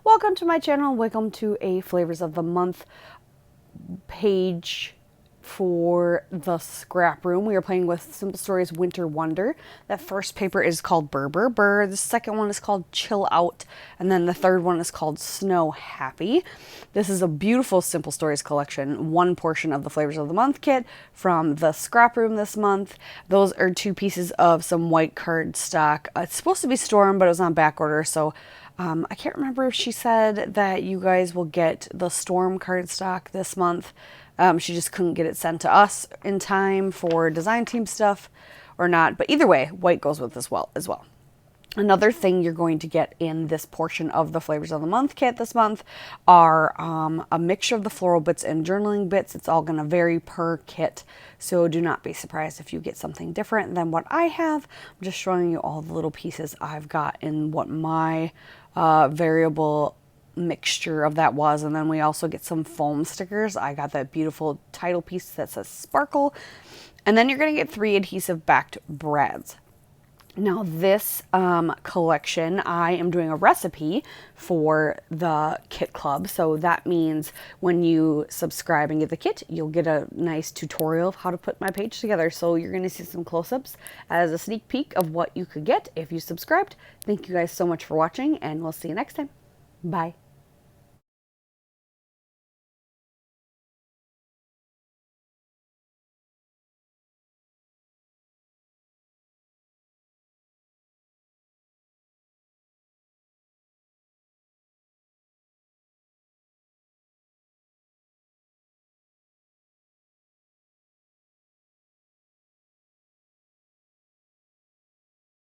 Welcome to my channel. Welcome to a Flavors of the Month page for the Scrap Room. We are playing with Simple Stories Winter Wonder. That first paper is called Burr. The second one is called Chill Out. And then the third one is called Snow Happy. This is a beautiful Simple Stories collection. One portion of the Flavors of the Month kit from the Scrap Room this month. Those are two pieces of some white cardstock. It's supposed to be Storm, but it was on back order, so I can't remember if she said that you guys will get the Storm cardstock this month. She just couldn't get it sent to us in time for design team stuff or not. But either way, white goes with this as well. Another thing you're going to get in this portion of the Flavors of the Month kit this month are a mixture of the floral bits and journaling bits. It's all going to vary per kit, so do not be surprised if you get something different than what I have. I'm just showing you all the little pieces I've got in what my variable mixture of that was. And then we also get some foam stickers. I got that beautiful title piece that says Sparkle. And then you're going to get 3 adhesive backed brads. Now this collection, I am doing a recipe for the kit club. So that means when you subscribe and get the kit, you'll get a nice tutorial of how to put my page together. So you're going to see some close-ups as a sneak peek of what you could get if you subscribed. Thank you guys so much for watching, and we'll see you next time. Bye.